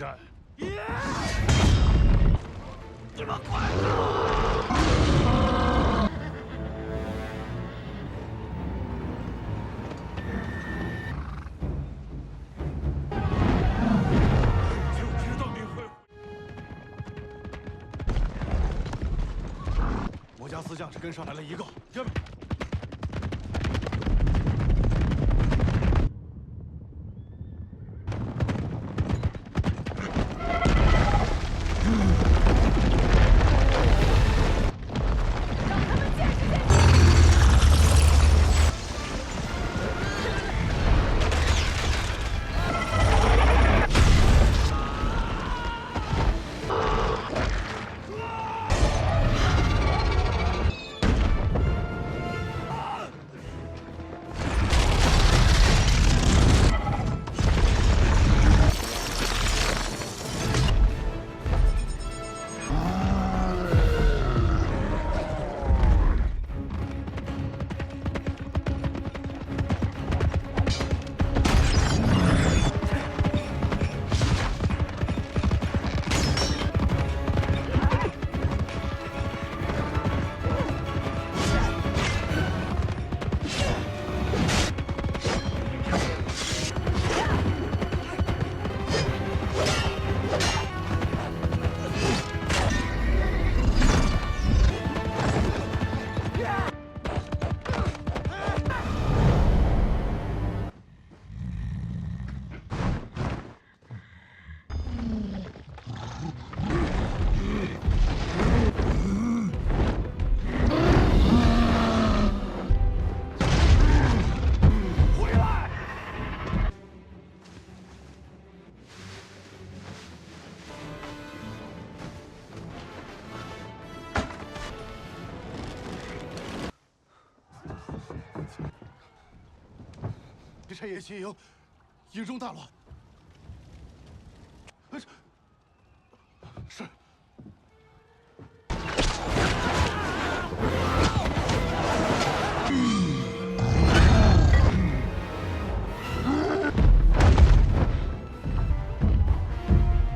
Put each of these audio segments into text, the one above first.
战。你们快走！就知道你会。我家四将是跟上来了一个，这边。 这夜袭营，营中大乱。是。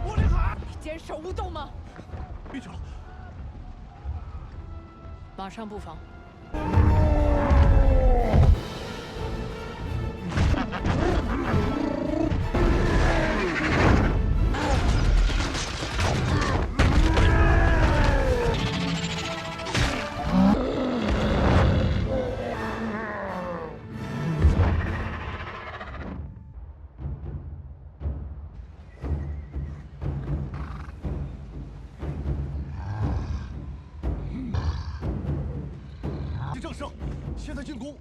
吴林海，坚守无动吗？闭嘴了。马上布防。 正胜，现在进攻。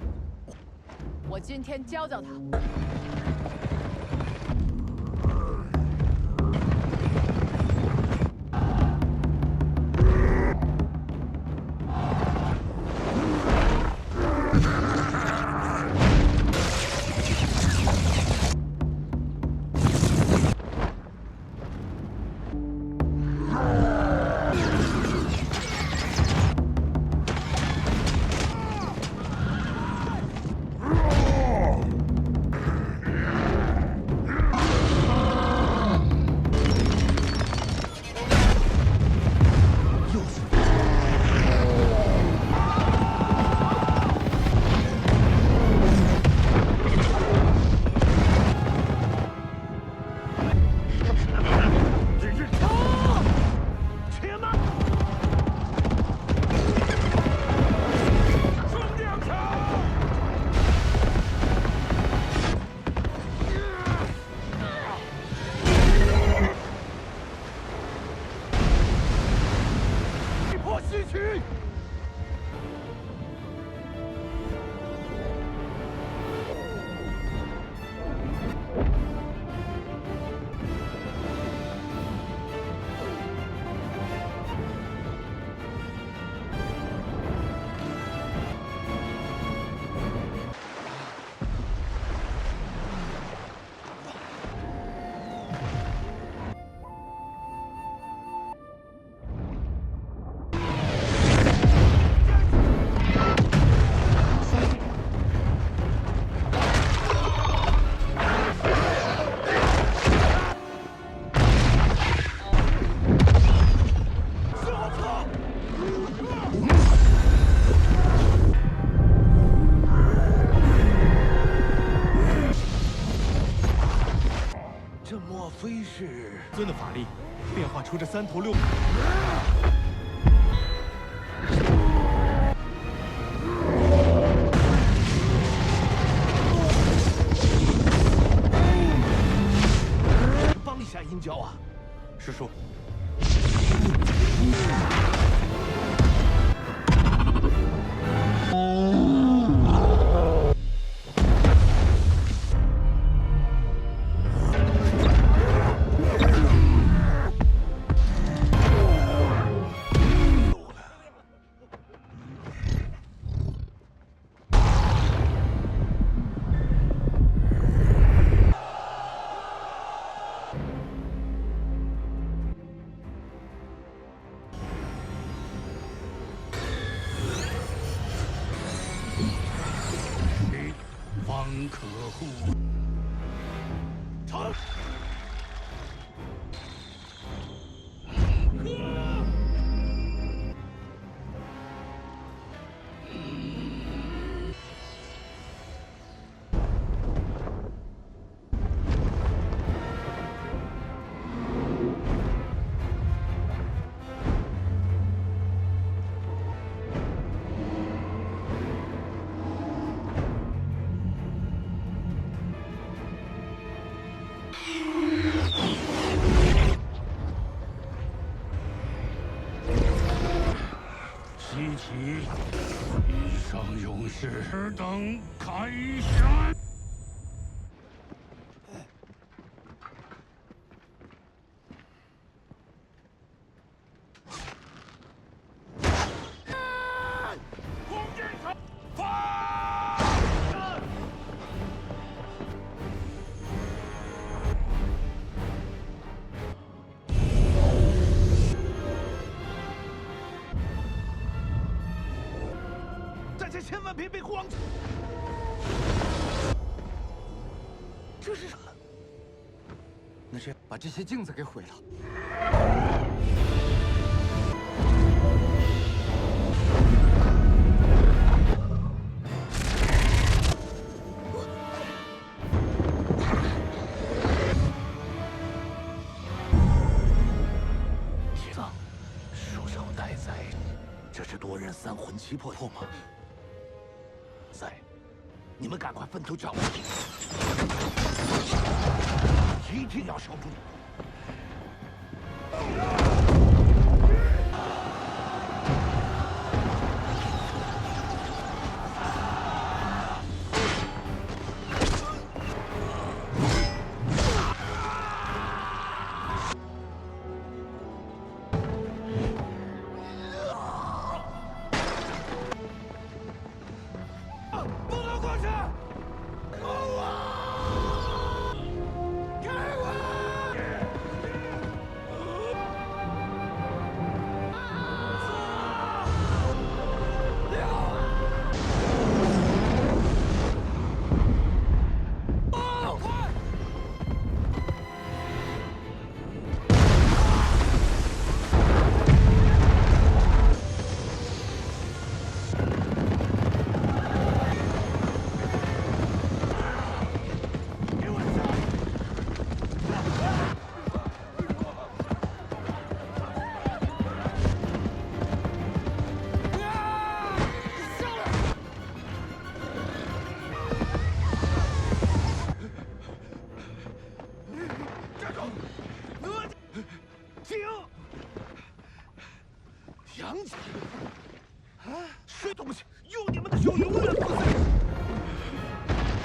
我今天教教他。是尊的法力，变化出这3头6。帮一下阴角啊！师叔。 方可护。成。西岐，以上勇士，尔等开选。弓箭手，发！大家千万别被光！这是什么？那是把这些镜子给毁了。铁子，束手待宰，这是夺人3魂7魄吗？在，你们赶快分头剿，一定要守住！不能过去！给我！给我！阳气！啊，这东西用你们的手永远不死！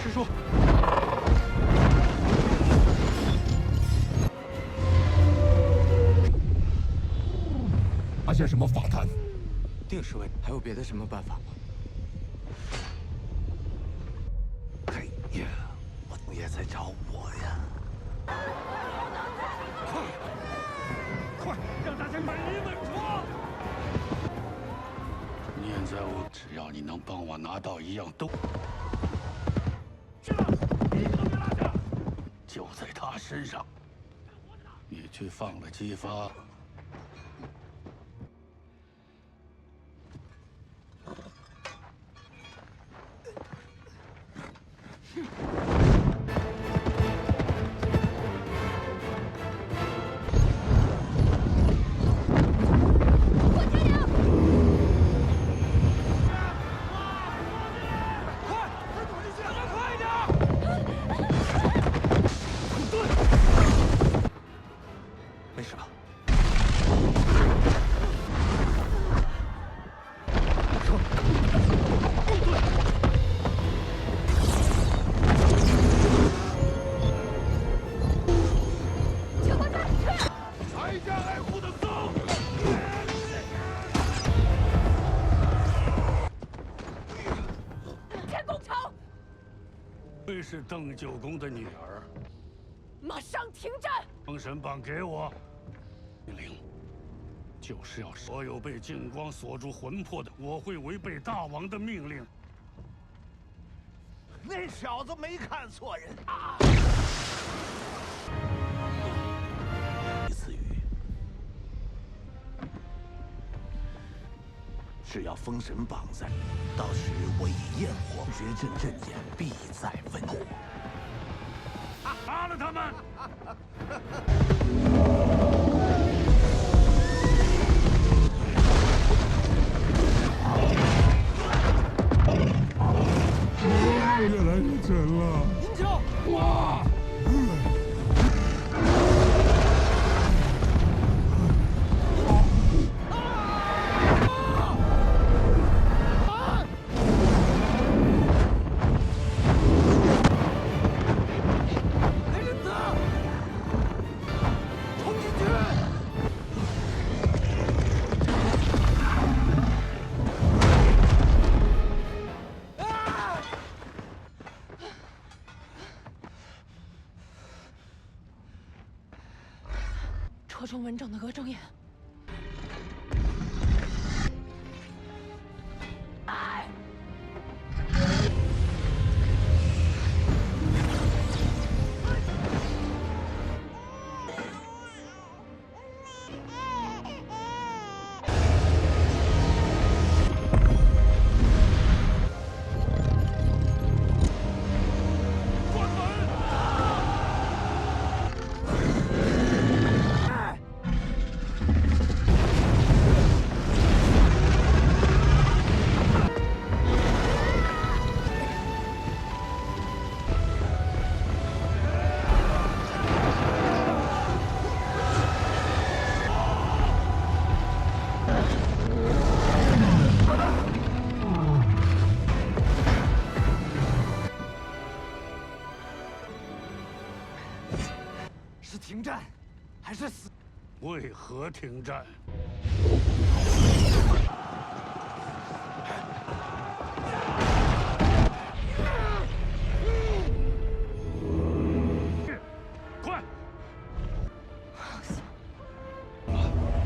师叔，发现什么法坛？定是为还有别的什么办法吗？哎呀，我也在找我呀！快，让大家稳里稳住！念在我，只要你能帮我拿到一样东，去吧，一个都别落下！就在他身上，你去放了姬发。没事吧？挨家挨户的搜！天公城，会是邓九公的女儿。马上停战！封神榜给我，命令，就是要所有被净光锁住魂魄的，我会违背大王的命令。那小子没看错人啊！一次雨是要封神榜在，到时我以焰火绝阵阵眼，必在温火。杀了他们！越来越沉了。您瞧，哇！来人子，冲进去！车中文正的鹅睁眼。是停战，还是死？为何停战？快！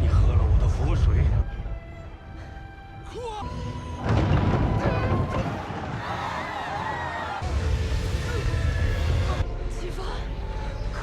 你喝了我的符水。启发，快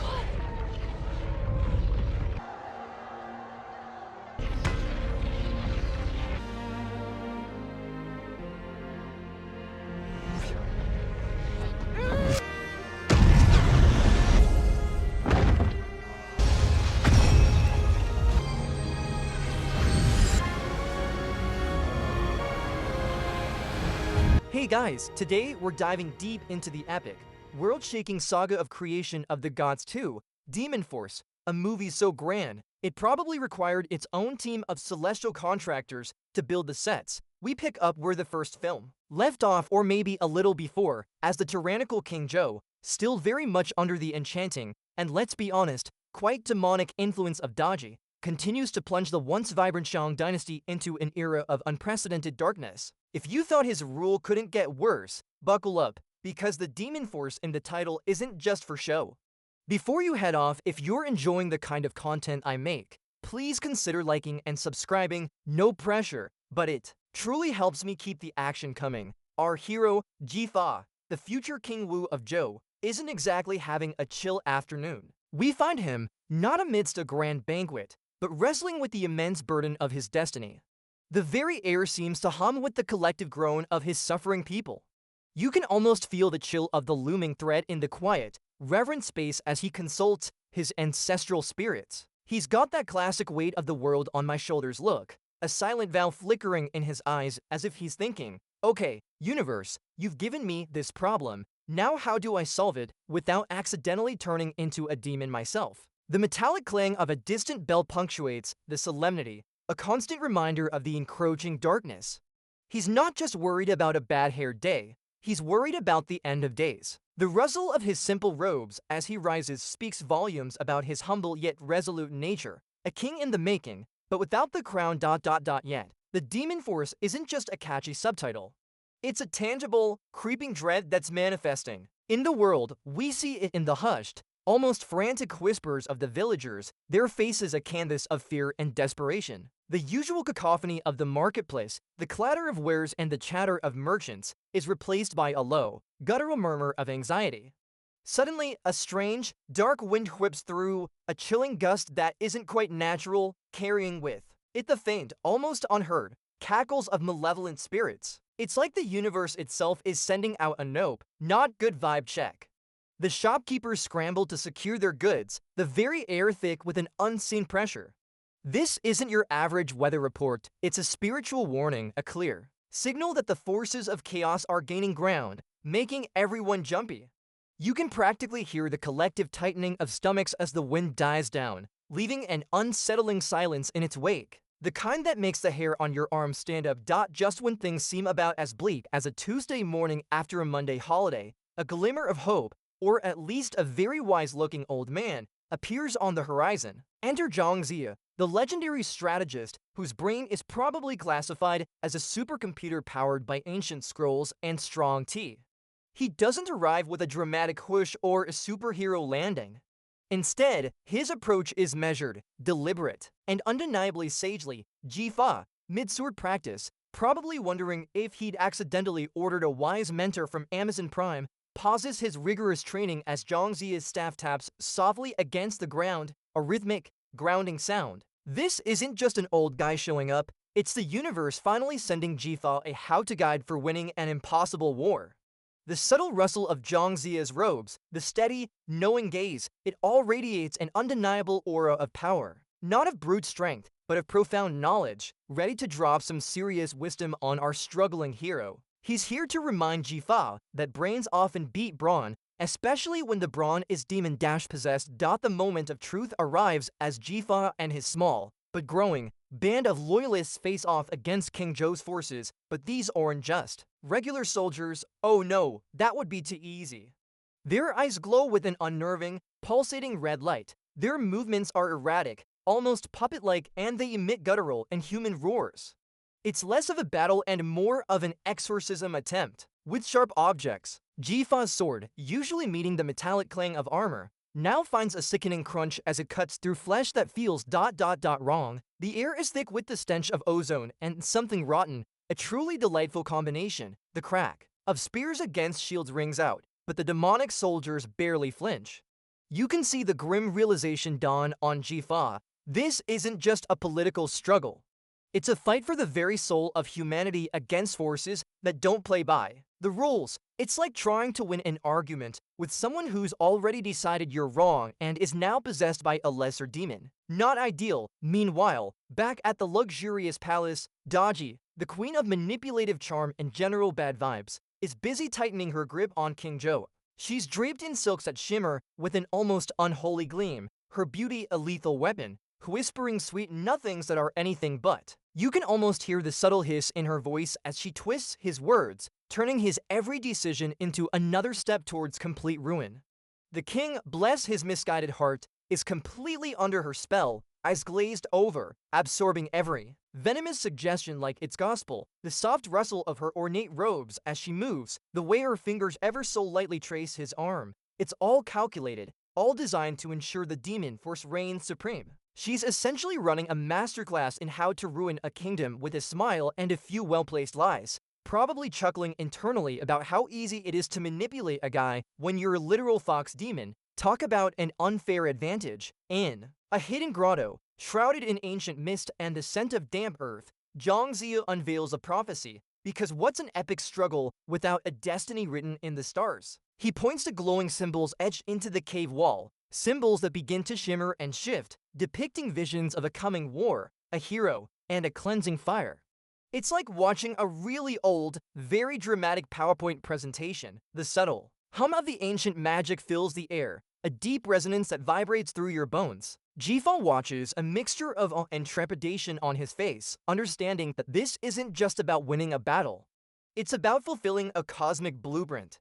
！Hey guys, today we're diving deep into the epic, world-shaking saga of creation of the gods 2, Demon Force, a movie so grand, it probably required its own team of celestial contractors to build the sets. We pick up where the first film left off, or maybe a little before, as the tyrannical King Zhou, still very much under the enchanting, and let's be honest, quite demonic influence of Daji, continues to plunge the once vibrant Shang dynasty into an era of unprecedented darkness. If you thought his rule couldn't get worse, buckle up, because the Demon Force in the title isn't just for show. Before you head off, if you're enjoying the kind of content I make, please consider liking and subscribing, no pressure, but it truly helps me keep the action coming. Our hero, Jifa, the future King Wu of Zhou, isn't exactly having a chill afternoon. We find him not amidst a grand banquet, but wrestling with the immense burden of his destiny. The very air seems to hum with the collective groan of his suffering people. You can almost feel the chill of the looming threat in the quiet, reverent space as he consults his ancestral spirits. He's got that classic weight of the world on my shoulders look, a silent vow flickering in his eyes as if he's thinking, okay, universe, you've given me this problem, now how do I solve it without accidentally turning into a demon myself? The metallic clang of a distant bell punctuates the solemnity, a constant reminder of the encroaching darkness. He's not just worried about a bad-haired day, he's worried about the end of days. The rustle of his simple robes as he rises speaks volumes about his humble yet resolute nature, a king in the making, but without the crown ... yet. The demon force isn't just a catchy subtitle. It's a tangible, creeping dread that's manifesting. In the world, we see it in the hushed, almost frantic whispers of the villagers, their faces a canvas of fear and desperation. The usual cacophony of the marketplace, the clatter of wares and the chatter of merchants, is replaced by a low, guttural murmur of anxiety. Suddenly, a strange, dark wind whips through, a chilling gust that isn't quite natural, carrying with it the faint, almost unheard, cackles of malevolent spirits. It's like the universe itself is sending out a nope, not good vibe check. The shopkeepers scramble to secure their goods, the very air thick with an unseen pressure. This isn't your average weather report, it's a spiritual warning, a clear signal that the forces of chaos are gaining ground, making everyone jumpy. You can practically hear the collective tightening of stomachs as the wind dies down, leaving an unsettling silence in its wake. The kind that makes the hair on your arm stand up. Just when things seem about as bleak as a Tuesday morning after a Monday holiday, a glimmer of hope, or at least a very wise-looking old man, appears on the horizon. Enter Shang and Zhou, the legendary strategist whose brain is probably classified as a supercomputer powered by ancient scrolls and strong tea. He doesn't arrive with a dramatic whoosh or a superhero landing. Instead, his approach is measured, deliberate, and undeniably sagely. Jifa, mid-sword practice, probably wondering if he'd accidentally ordered a wise mentor from Amazon Prime, pauses his rigorous training as Shang and Zhou's staff taps softly against the ground, a rhythmic, grounding sound. This isn't just an old guy showing up, it's the universe finally sending Jifa a how-to guide for winning an impossible war. The subtle rustle of Shang and Zhou's robes, the steady, knowing gaze, it all radiates an undeniable aura of power. Not of brute strength, but of profound knowledge, ready to drop some serious wisdom on our struggling hero. He's here to remind Jifa that brains often beat brawn, especially when the brawn is demon-possessed. The moment of truth arrives as Jifa and his small, but growing, band of loyalists face off against King Zhou's forces, but these aren't just regular soldiers. Oh no, that would be too easy. Their eyes glow with an unnerving, pulsating red light. Their movements are erratic, almost puppet-like, and they emit guttural and human roars. It's less of a battle and more of an exorcism attempt. With sharp objects, Jifa's sword, usually meeting the metallic clang of armor, now finds a sickening crunch as it cuts through flesh that feels ... wrong. The air is thick with the stench of ozone and something rotten, a truly delightful combination. The crack of spears against shields rings out, but the demonic soldiers barely flinch. You can see the grim realization dawn on Jifa. This isn't just a political struggle. It's a fight for the very soul of humanity against forces that don't play by the rules. It's like trying to win an argument with someone who's already decided you're wrong and is now possessed by a lesser demon. Not ideal. Meanwhile, back at the luxurious palace, Daji, the queen of manipulative charm and general bad vibes, is busy tightening her grip on King Zhou. She's draped in silks that shimmer with an almost unholy gleam, her beauty a lethal weapon, whispering sweet nothings that are anything but. You can almost hear the subtle hiss in her voice as she twists his words, turning his every decision into another step towards complete ruin. The king, bless his misguided heart, is completely under her spell, eyes glazed over, absorbing every venomous suggestion like it's gospel. The soft rustle of her ornate robes as she moves, the way her fingers ever so lightly trace his arm, it's all calculated, all designed to ensure the demon force reigns supreme. She's essentially running a masterclass in how to ruin a kingdom with a smile and a few well-placed lies, probably chuckling internally about how easy it is to manipulate a guy when you're a literal fox demon. Talk about an unfair advantage. In a hidden grotto, shrouded in ancient mist and the scent of damp earth, Shang and Zhou unveils a prophecy, because what's an epic struggle without a destiny written in the stars? He points to glowing symbols etched into the cave wall, symbols that begin to shimmer and shift, depicting visions of a coming war, a hero, and a cleansing fire. It's like watching a really old, very dramatic PowerPoint presentation. The subtle hum of the ancient magic fills the air, a deep resonance that vibrates through your bones. Jifa watches, a mixture of awe and trepidation on his face, understanding that this isn't just about winning a battle. It's about fulfilling a cosmic blueprint.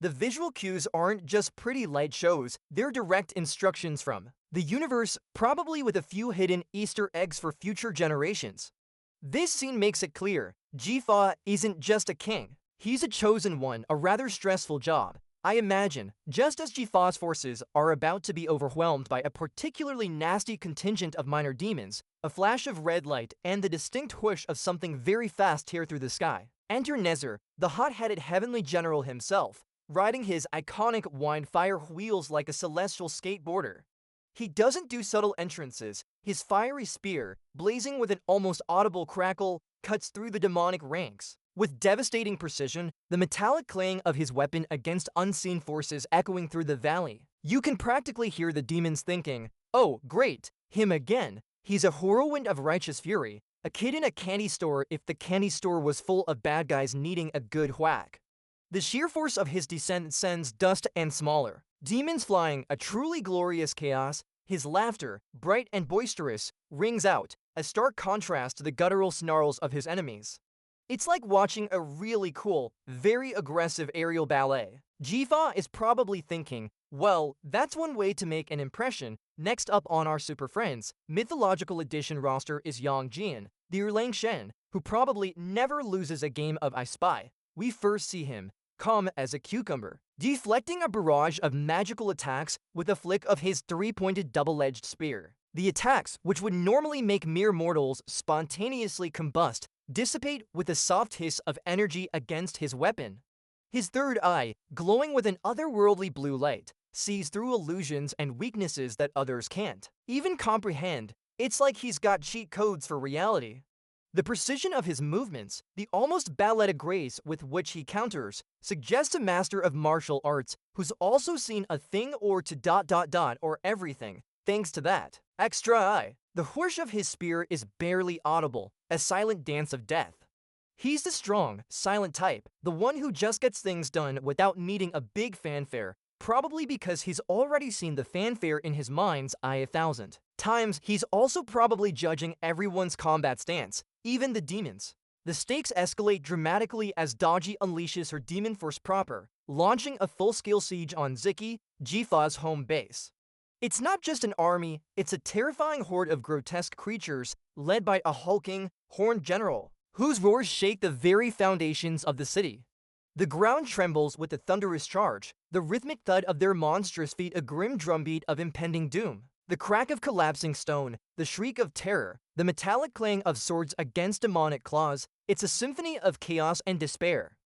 The visual cues aren't just pretty light shows, they're direct instructions from the universe, probably with a few hidden Easter eggs for future generations. This scene makes it clear, Jifa isn't just a king, he's a chosen one, a rather stressful job. I imagine, just as Jifa's forces are about to be overwhelmed by a particularly nasty contingent of minor demons, a flash of red light and the distinct whoosh of something very fast tear through the sky. Enter Nezer, the hot-headed heavenly general himself, riding his iconic wine-fire wheels like a celestial skateboarder. He doesn't do subtle entrances, his fiery spear, blazing with an almost audible crackle, cuts through the demonic ranks. With devastating precision, the metallic clang of his weapon against unseen forces echoing through the valley. You can practically hear the demons thinking, "Oh, great, him again. He's a whirlwind of righteous fury, a kid in a candy store if the candy store was full of bad guys needing a good whack." The sheer force of his descent sends dust and smaller demons flying, a truly glorious chaos. His laughter, bright and boisterous, rings out, a stark contrast to the guttural snarls of his enemies. It's like watching a really cool, very aggressive aerial ballet. Jifa is probably thinking, well, that's one way to make an impression. Next up on our Super Friends Mythological Edition roster is Yang Jian, the Erlang Shen, who probably never loses a game of I Spy. We first see him, calm as a cucumber, deflecting a barrage of magical attacks with a flick of his three-pointed double-edged spear. The attacks, which would normally make mere mortals spontaneously combust, dissipate with a soft hiss of energy against his weapon. His third eye, glowing with an otherworldly blue light, sees through illusions and weaknesses that others can't even comprehend. It's like he's got cheat codes for reality. The precision of his movements, the almost balletic grace with which he counters, suggests a master of martial arts who's also seen a thing or two ... or everything. Thanks to that extra eye, the whoosh of his spear is barely audible, a silent dance of death. He's the strong, silent type, the one who just gets things done without needing a big fanfare, probably because he's already seen the fanfare in his mind's eye 1,000 times. He's also probably judging everyone's combat stance, even the demons. The stakes escalate dramatically as Daji unleashes her demon force proper, launching a full-scale siege on Ziki, Jifa's home base. It's not just an army, it's a terrifying horde of grotesque creatures led by a hulking, horned general, whose roars shake the very foundations of the city. The ground trembles with the thunderous charge, the rhythmic thud of their monstrous feet a grim drumbeat of impending doom. The crack of collapsing stone, the shriek of terror, the metallic clang of swords against demonic claws, it's a symphony of chaos and despair.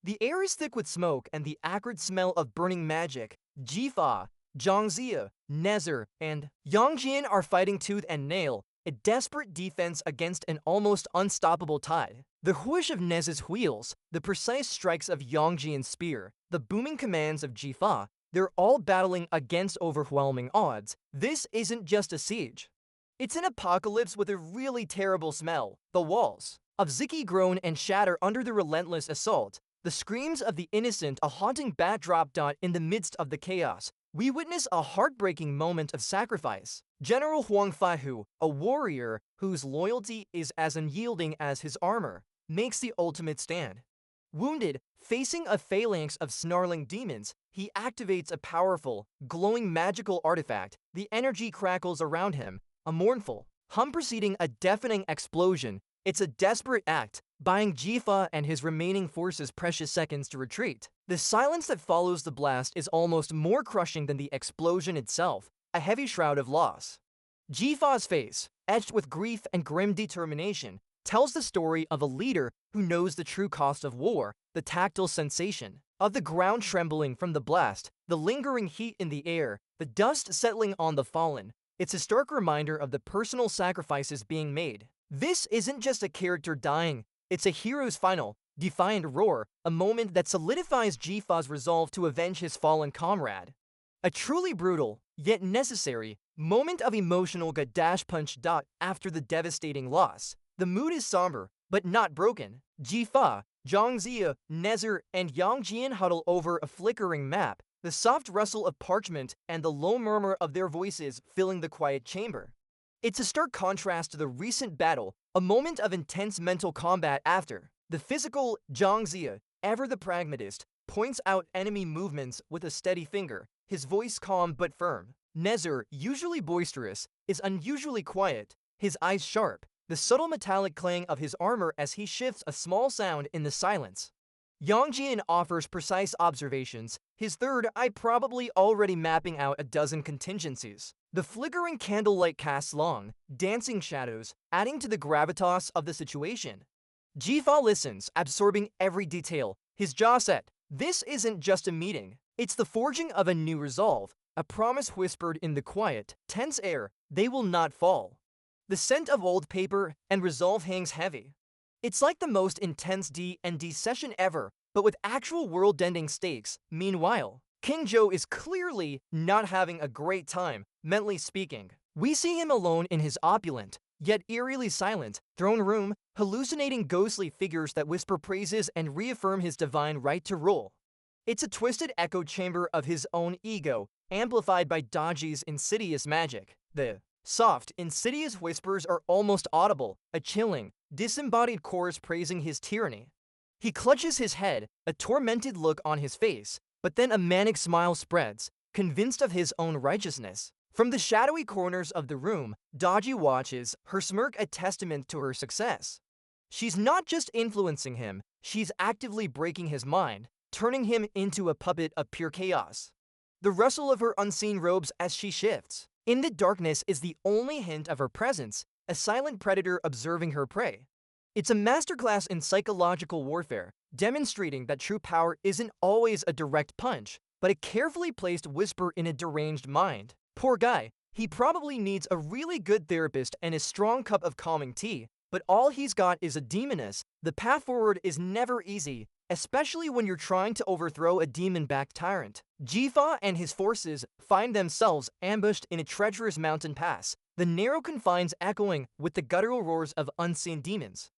The air is thick with smoke and the acrid smell of burning magic. Jifa, Zhangzia, Nezer, and Yang Jian are fighting tooth and nail, a desperate defense against an almost unstoppable tide. The whoosh of Nez's wheels, the precise strikes of Yang Jian's spear, the booming commands of Jifa, they're all battling against overwhelming odds. This isn't just a siege. It's an apocalypse with a really terrible smell. The walls of Ziki groan and shatter under the relentless assault. The screams of the innocent, a haunting backdrop in the midst of the chaos. We witness a heartbreaking moment of sacrifice. General Huang Faihu, a warrior whose loyalty is as unyielding as his armor, makes the ultimate stand. Wounded, facing a phalanx of snarling demons, he activates a powerful, glowing magical artifact. The energy crackles around him, a mournful hum preceding a deafening explosion. It's a desperate act, buying Jifa and his remaining forces precious seconds to retreat. The silence that follows the blast is almost more crushing than the explosion itself, a heavy shroud of loss. Jifa's face, etched with grief and grim determination, tells the story of a leader who knows the true cost of war, the tactile sensation of the ground trembling from the blast, the lingering heat in the air, the dust settling on the fallen. It's a stark reminder of the personal sacrifices being made. This isn't just a character dying, it's a hero's final, defiant roar, a moment that solidifies Jifa's resolve to avenge his fallen comrade. A truly brutal, yet necessary, moment of emotional punch. After the devastating loss. The mood is somber, but not broken. Jifa, Zhangzia, Nezer, and Yang Jian huddle over a flickering map, the soft rustle of parchment and the low murmur of their voices filling the quiet chamber. It's a stark contrast to the recent battle, a moment of intense mental combat after. The physical Zhang Zia, ever the pragmatist, points out enemy movements with a steady finger, his voice calm but firm. Nezer, usually boisterous, is unusually quiet, his eyes sharp, the subtle metallic clang of his armor as he shifts a small sound in the silence. Yang Jian offers precise observations, his third eye probably already mapping out a dozen contingencies. The flickering candlelight casts long, dancing shadows, adding to the gravitas of the situation. Jifa listens, absorbing every detail, his jaw set. This isn't just a meeting, it's the forging of a new resolve, a promise whispered in the quiet, tense air. They will not fall. The scent of old paper and resolve hangs heavy. It's like the most intense D&D session ever, but with actual world-ending stakes. Meanwhile, King Zhou is clearly not having a great time, mentally speaking. We see him alone in his opulent, yet eerily silent, throne room, hallucinating ghostly figures that whisper praises and reaffirm his divine right to rule. It's a twisted echo chamber of his own ego, amplified by Daji's insidious magic. The soft, insidious whispers are almost audible, a chilling, disembodied chorus praising his tyranny. He clutches his head, a tormented look on his face, but then a manic smile spreads, convinced of his own righteousness. From the shadowy corners of the room, Daji watches, her smirk a testament to her success. She's not just influencing him, she's actively breaking his mind, turning him into a puppet of pure chaos. The rustle of her unseen robes as she shifts. In the darkness is the only hint of her presence, a silent predator observing her prey. It's a masterclass in psychological warfare, demonstrating that true power isn't always a direct punch, but a carefully placed whisper in a deranged mind. Poor guy, he probably needs a really good therapist and a strong cup of calming tea, but all he's got is a demoness. The path forward is never easy, especially when you're trying to overthrow a demon-backed tyrant. Jifa and his forces find themselves ambushed in a treacherous mountain pass, the narrow confines echoing with the guttural roars of unseen demons.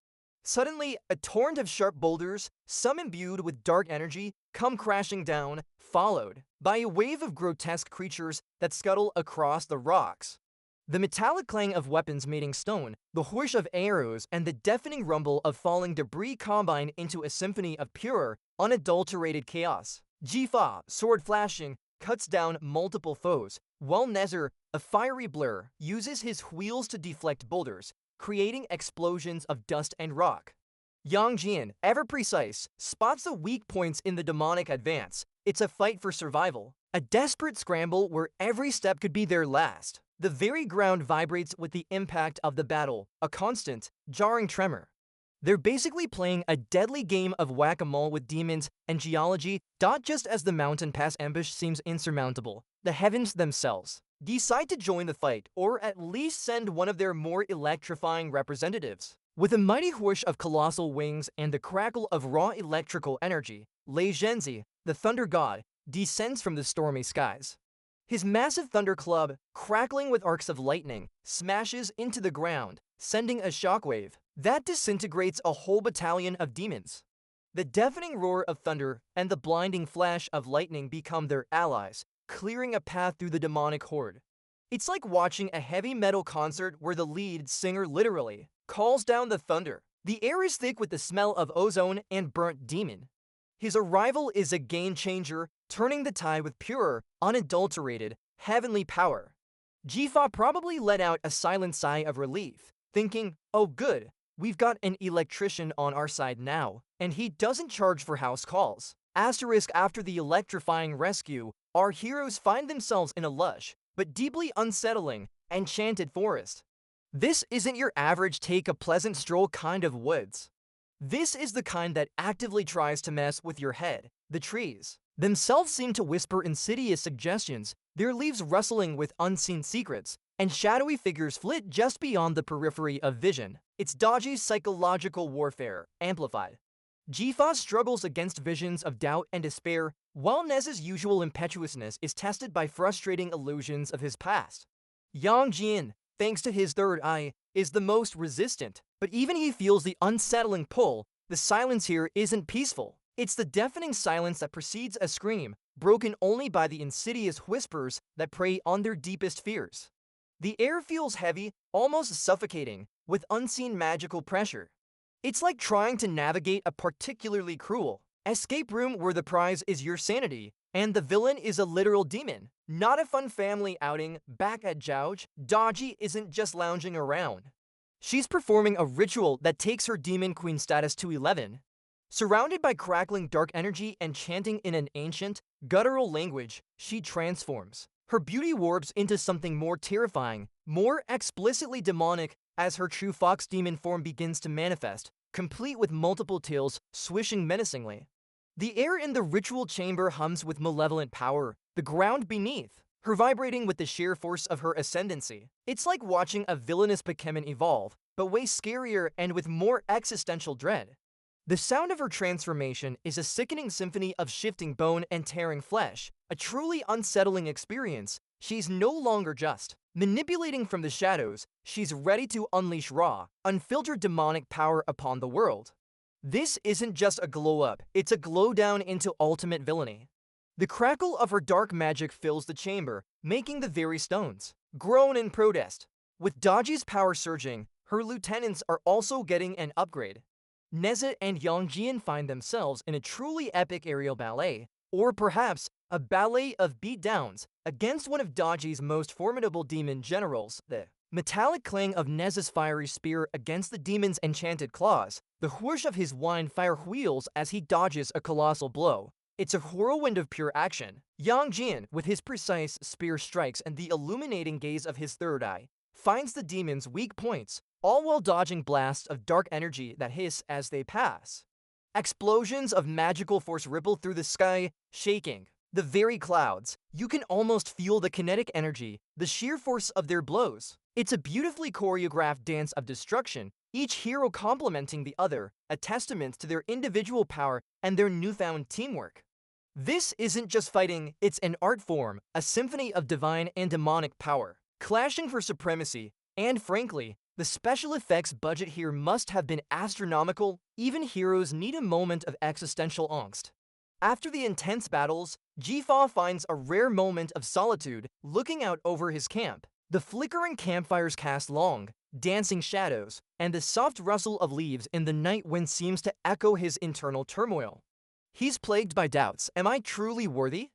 Suddenly, a torrent of sharp boulders, some imbued with dark energy, come crashing down, followed by a wave of grotesque creatures that scuttle across the rocks. The metallic clang of weapons meeting stone, the whoosh of arrows, and the deafening rumble of falling debris combine into a symphony of pure, unadulterated chaos. Jifa, sword flashing, cuts down multiple foes, while Nezer, a fiery blur, uses his wheels to deflect boulders, creating explosions of dust and rock. Yang Jian, ever precise, spots the weak points in the demonic advance. It's a fight for survival, a desperate scramble where every step could be their last. The very ground vibrates with the impact of the battle, a constant, jarring tremor. They're basically playing a deadly game of whack-a-mole with demons and geology. Just as the mountain pass ambush seems insurmountable, the heavens themselves decide to join the fight, or at least send one of their more electrifying representatives. With a mighty whoosh of colossal wings and the crackle of raw electrical energy, Lei Zhenzi, the thunder god, descends from the stormy skies. His massive thunder club, crackling with arcs of lightning, smashes into the ground, sending a shockwave that disintegrates a whole battalion of demons. The deafening roar of thunder and the blinding flash of lightning become their allies, clearing a path through the demonic horde. It's like watching a heavy metal concert where the lead singer literally calls down the thunder. The air is thick with the smell of ozone and burnt demon. His arrival is a game changer, turning the tide with pure, unadulterated, heavenly power. Jifa probably let out a silent sigh of relief, thinking, oh good, we've got an electrician on our side now, and he doesn't charge for house calls. Asterisk after the electrifying rescue, our heroes find themselves in a lush, but deeply unsettling, enchanted forest. This isn't your average take a pleasant stroll kind of woods. This is the kind that actively tries to mess with your head. The trees themselves seem to whisper insidious suggestions, their leaves rustling with unseen secrets, and shadowy figures flit just beyond the periphery of vision. It's Daji's psychological warfare, amplified. Jifa struggles against visions of doubt and despair, while Nez's usual impetuousness is tested by frustrating illusions of his past. Yang Jian, thanks to his third eye, is the most resistant, but even he feels the unsettling pull. The silence here isn't peaceful. It's the deafening silence that precedes a scream, broken only by the insidious whispers that prey on their deepest fears. The air feels heavy, almost suffocating, with unseen magical pressure. It's like trying to navigate a particularly cruel escape room where the prize is your sanity, and the villain is a literal demon. Not a fun family outing. Back at Zhouj, Daji isn't just lounging around. She's performing a ritual that takes her demon queen status to 11. Surrounded by crackling dark energy and chanting in an ancient, guttural language, she transforms. Her beauty warps into something more terrifying, more explicitly demonic, as her true fox demon form begins to manifest, complete with multiple tails swishing menacingly. The air in the ritual chamber hums with malevolent power, the ground beneath her vibrating with the sheer force of her ascendancy. It's like watching a villainous Pokemon evolve, but way scarier and with more existential dread. The sound of her transformation is a sickening symphony of shifting bone and tearing flesh, a truly unsettling experience. She's no longer just manipulating from the shadows, she's ready to unleash raw, unfiltered demonic power upon the world. This isn't just a glow-up, it's a glow-down into ultimate villainy. The crackle of her dark magic fills the chamber, making the very stones groan in protest. With Daji's power surging, her lieutenants are also getting an upgrade. Neza and Yangjian find themselves in a truly epic aerial ballet, or perhaps a ballet of beatdowns, against one of Daji's most formidable demon generals. The metallic clang of Neza's fiery spear against the demon's enchanted claws, the whoosh of his wine-fire wheels as he dodges a colossal blow. It's a whirlwind of pure action. Yang Jian, with his precise spear strikes and the illuminating gaze of his third eye, finds the demon's weak points, all while dodging blasts of dark energy that hiss as they pass. Explosions of magical force ripple through the sky, shaking the very clouds. You can almost feel the kinetic energy, the sheer force of their blows. It's a beautifully choreographed dance of destruction, each hero complementing the other, a testament to their individual power and their newfound teamwork. This isn't just fighting, it's an art form, a symphony of divine and demonic power, clashing for supremacy, and frankly, the special effects budget here must have been astronomical. Even heroes need a moment of existential angst. After the intense battles, Jifa finds a rare moment of solitude, looking out over his camp. The flickering campfires cast long, dancing shadows, and the soft rustle of leaves in the night wind seems to echo his internal turmoil. He's plagued by doubts. Am I truly worthy?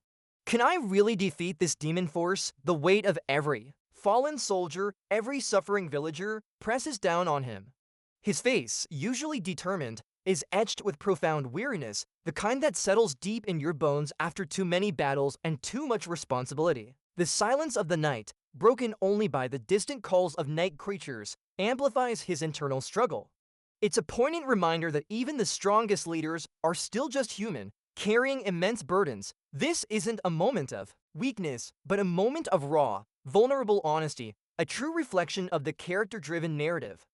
Can I really defeat this demon force? The weight of every fallen soldier, every suffering villager, presses down on him. His face, usually determined, is etched with profound weariness, the kind that settles deep in your bones after too many battles and too much responsibility. The silence of the night, broken only by the distant calls of night creatures, amplifies his internal struggle. It's a poignant reminder that even the strongest leaders are still just human, carrying immense burdens. This isn't a moment of weakness, but a moment of raw, vulnerable honesty, a true reflection of the character-driven narrative.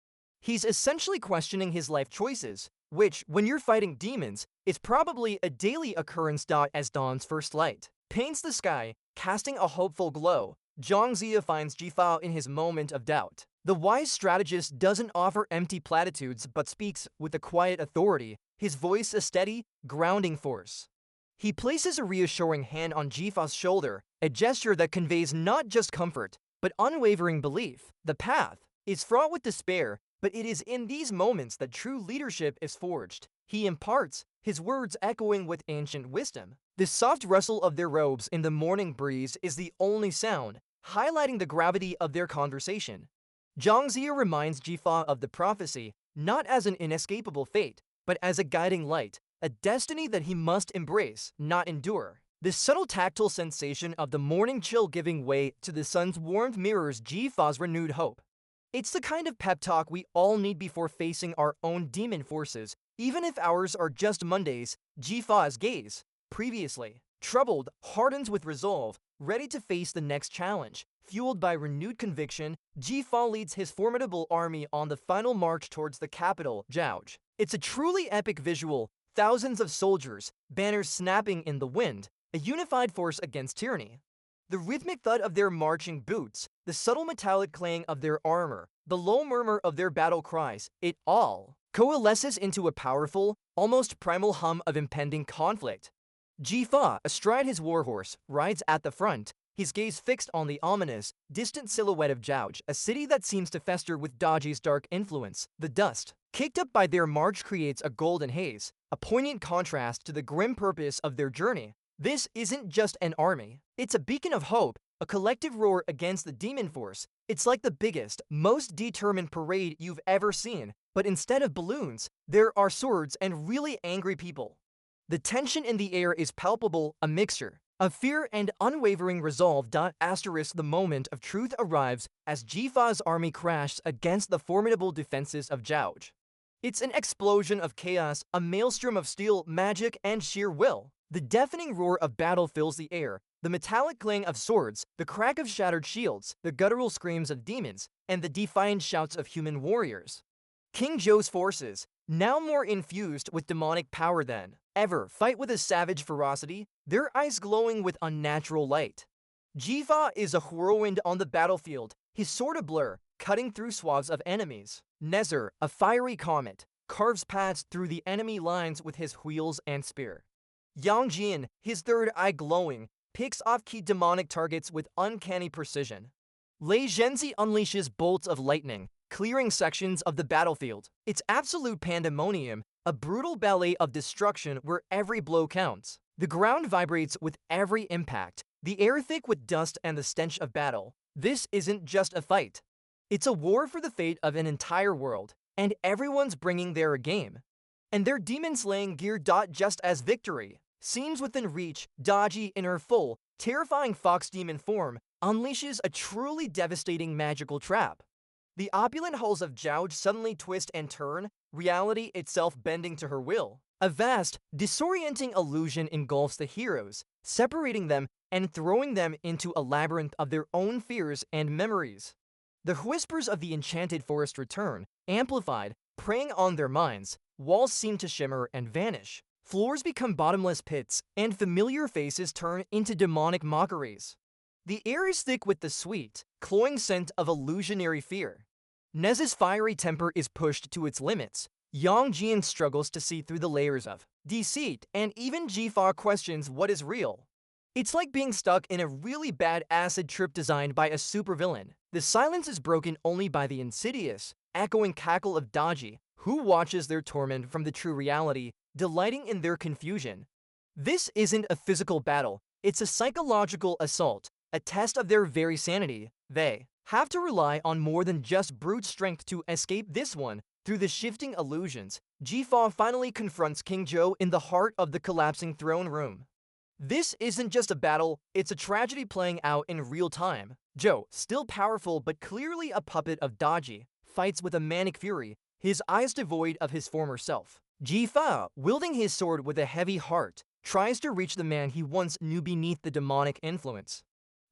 He's essentially questioning his life choices, which, when you're fighting demons, is probably a daily occurrence. As dawn's first light paints the sky, casting a hopeful glow, Zhang Zia finds Jifa in his moment of doubt. The wise strategist doesn't offer empty platitudes but speaks with a quiet authority, his voice a steady, grounding force. He places a reassuring hand on Jifa's shoulder, a gesture that conveys not just comfort, but unwavering belief. The path is fraught with despair, but it is in these moments that true leadership is forged. He imparts, his words echoing with ancient wisdom. The soft rustle of their robes in the morning breeze is the only sound, highlighting the gravity of their conversation. Zhang Zia reminds Jifa of the prophecy, not as an inescapable fate, but as a guiding light, a destiny that he must embrace, not endure. The subtle tactile sensation of the morning chill giving way to the sun's warmth mirrors Jifa's renewed hope. It's the kind of pep talk we all need before facing our own demon forces, even if ours are just Mondays. Jifa's gaze, previously troubled, hardens with resolve, ready to face the next challenge. Fueled by renewed conviction, Jifa leads his formidable army on the final march towards the capital, Zhouj. It's a truly epic visual, thousands of soldiers, banners snapping in the wind, a unified force against tyranny. The rhythmic thud of their marching boots, the subtle metallic clang of their armor, the low murmur of their battle cries, it all coalesces into a powerful, almost primal hum of impending conflict. Jifa, astride his warhorse, rides at the front, his gaze fixed on the ominous, distant silhouette of Zhouj, a city that seems to fester with Daji's dark influence. The dust, kicked up by their march, creates a golden haze, a poignant contrast to the grim purpose of their journey. This isn't just an army. It's a beacon of hope, a collective roar against the demon force. It's like the biggest, most determined parade you've ever seen, but instead of balloons, there are swords and really angry people. The tension in the air is palpable, a mixture of fear and unwavering resolve. The moment of truth arrives as Jifa's army crashes against the formidable defenses of Zhouj. It's an explosion of chaos, a maelstrom of steel, magic, and sheer will. The deafening roar of battle fills the air, the metallic clang of swords, the crack of shattered shields, the guttural screams of demons, and the defiant shouts of human warriors. King Zhou's forces, now more infused with demonic power than ever, fight with a savage ferocity, their eyes glowing with unnatural light. Jifa is a whirlwind on the battlefield, his sword a blur, cutting through swaths of enemies. Nezzer, a fiery comet, carves paths through the enemy lines with his wheels and spear. Yang Jian, his third eye glowing, picks off key demonic targets with uncanny precision. Lei Zhenzi unleashes bolts of lightning, clearing sections of the battlefield. It's absolute pandemonium, a brutal ballet of destruction where every blow counts. The ground vibrates with every impact, the air thick with dust and the stench of battle. This isn't just a fight. It's a war for the fate of an entire world, and everyone's bringing their game. And their demon-slaying gear. Just as victory seems within reach, Daji, in her full, terrifying fox demon form, unleashes a truly devastating magical trap. The opulent halls of Zhouj suddenly twist and turn, reality itself bending to her will. A vast, disorienting illusion engulfs the heroes, separating them and throwing them into a labyrinth of their own fears and memories. The whispers of the enchanted forest return, amplified, preying on their minds. Walls seem to shimmer and vanish. Floors become bottomless pits, and familiar faces turn into demonic mockeries. The air is thick with the sweet, cloying scent of illusionary fear. Nez's fiery temper is pushed to its limits. Yang Jian struggles to see through the layers of deceit, and even Jifa questions what is real. It's like being stuck in a really bad acid trip designed by a supervillain. The silence is broken only by the insidious, echoing cackle of Daji, who watches their torment from the true reality, delighting in their confusion. This isn't a physical battle, it's a psychological assault, a test of their very sanity. They have to rely on more than just brute strength to escape this one. Through the shifting illusions, Jifa finally confronts King Zhou in the heart of the collapsing throne room. This isn't just a battle, it's a tragedy playing out in real time. Zhou, still powerful but clearly a puppet of Daji, fights with a manic fury, his eyes devoid of his former self. Jifa, wielding his sword with a heavy heart, tries to reach the man he once knew beneath the demonic influence.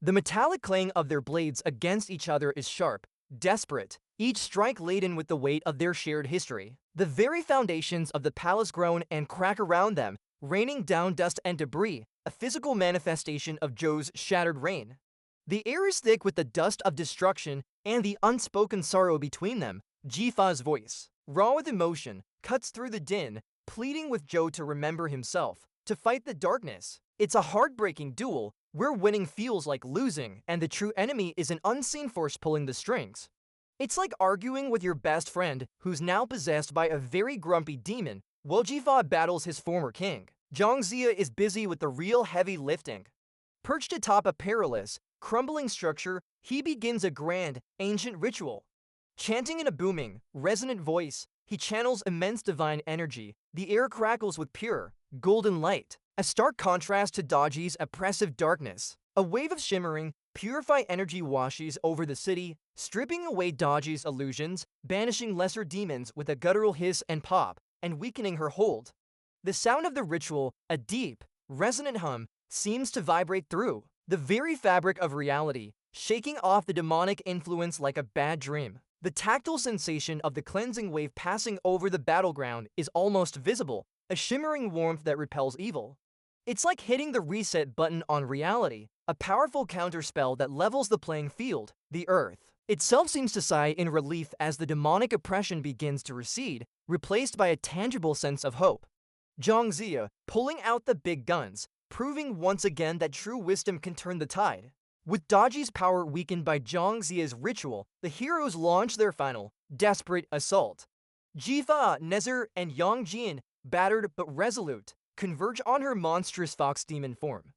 The metallic clang of their blades against each other is sharp, desperate, each strike laden with the weight of their shared history. The very foundations of the palace groan and crack around them, raining down dust and debris, a physical manifestation of Zhou's shattered reign. The air is thick with the dust of destruction and the unspoken sorrow between them. Jifa's voice, raw with emotion, cuts through the din, pleading with Zhou to remember himself, to fight the darkness. It's a heartbreaking duel, where winning feels like losing, and the true enemy is an unseen force pulling the strings. It's like arguing with your best friend, who's now possessed by a very grumpy demon, while Jifa battles his former king. Zhang Zia is busy with the real heavy lifting. Perched atop a perilous, crumbling structure, he begins a grand, ancient ritual. Chanting in a booming, resonant voice, he channels immense divine energy. The air crackles with pure, golden light, a stark contrast to Daji's oppressive darkness. A wave of shimmering, purified energy washes over the city, stripping away Daji's illusions, banishing lesser demons with a guttural hiss and pop, and weakening her hold. The sound of the ritual, a deep, resonant hum, seems to vibrate through the very fabric of reality, shaking off the demonic influence like a bad dream. The tactile sensation of the cleansing wave passing over the battleground is almost visible, a shimmering warmth that repels evil. It's like hitting the reset button on reality, a powerful counterspell that levels the playing field. The earth itself seems to sigh in relief as the demonic oppression begins to recede, replaced by a tangible sense of hope. Zhang Zia, pulling out the big guns, proving once again that true wisdom can turn the tide. With Daji's power weakened by Zhang Zia's ritual, the heroes launch their final, desperate assault. Jifa, Nezer, and Yang Jian, battered but resolute, converge on her monstrous fox demon form.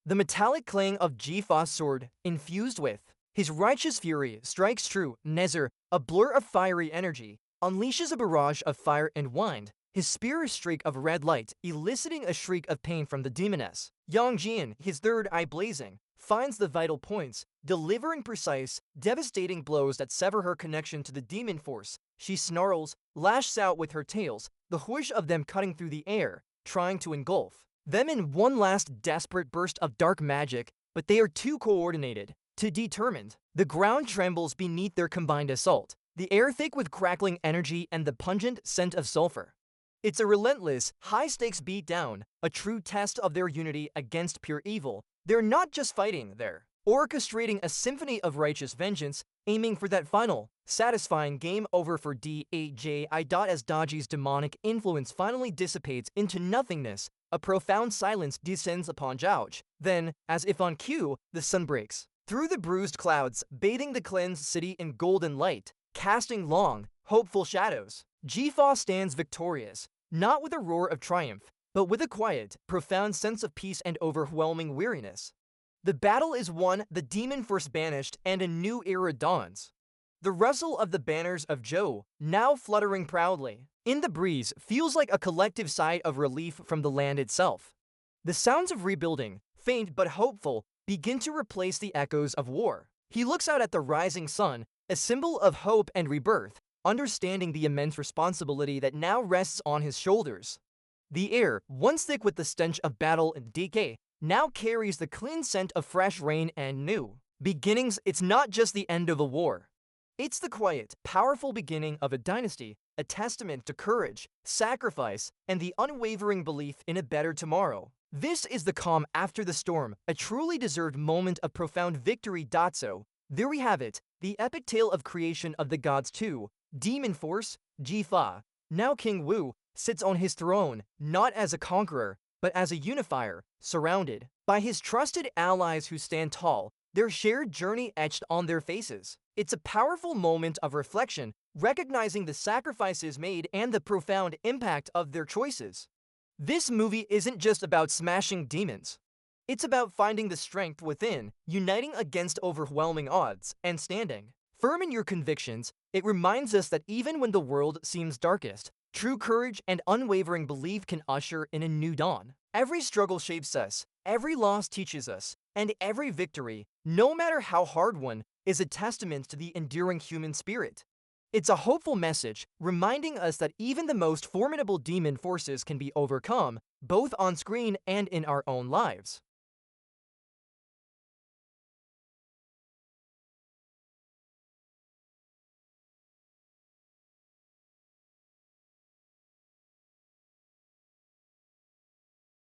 The metallic clang of Jifa's sword, infused with his righteous fury, strikes true. Nezer, a blur of fiery energy, unleashes a barrage of fire and wind, his spear a streak of red light, eliciting a shriek of pain from the demoness. Yang Jian, his third eye blazing, finds the vital points, delivering precise, devastating blows that sever her connection to the demon force. She snarls, lashes out with her tails, the whoosh of them cutting through the air, trying to engulf them in one last desperate burst of dark magic, but they are too coordinated, too determined. The ground trembles beneath their combined assault, the air thick with crackling energy and the pungent scent of sulfur. It's a relentless, high-stakes beatdown, a true test of their unity against pure evil. They're not just fighting, they're orchestrating a symphony of righteous vengeance, aiming for that final, satisfying game over for Daji. As Daji's demonic influence finally dissipates into nothingness, a profound silence descends upon Zhao. Then, as if on cue, the sun breaks through the bruised clouds, bathing the cleansed city in golden light, casting long, hopeful shadows. Jifa stands victorious, not with a roar of triumph, but with a quiet, profound sense of peace and overwhelming weariness. The battle is won, the demon force banished, and a new era dawns. The rustle of the banners of Zhou, now fluttering proudly in the breeze, feels like a collective sigh of relief from the land itself. The sounds of rebuilding, faint but hopeful, begin to replace the echoes of war. He looks out at the rising sun, a symbol of hope and rebirth, understanding the immense responsibility that now rests on his shoulders. The air, once thick with the stench of battle and decay, now carries the clean scent of fresh rain and new beginnings. It's not just the end of a war. It's the quiet, powerful beginning of a dynasty, a testament to courage, sacrifice, and the unwavering belief in a better tomorrow. This is the calm after the storm, a truly deserved moment of profound victory. So, there we have it, the epic tale of creation of the gods 2, Demon Force, Jifa. Now King Wu sits on his throne, not as a conqueror, but as a unifier, surrounded by his trusted allies who stand tall, their shared journey etched on their faces. It's a powerful moment of reflection, recognizing the sacrifices made and the profound impact of their choices. This movie isn't just about smashing demons. It's about finding the strength within, uniting against overwhelming odds, and standing firm in your convictions. It reminds us that even when the world seems darkest, true courage and unwavering belief can usher in a new dawn. Every struggle shapes us, every loss teaches us, and every victory, no matter how hard one, is a testament to the enduring human spirit. It's a hopeful message, reminding us that even the most formidable demon forces can be overcome, both on screen and in our own lives.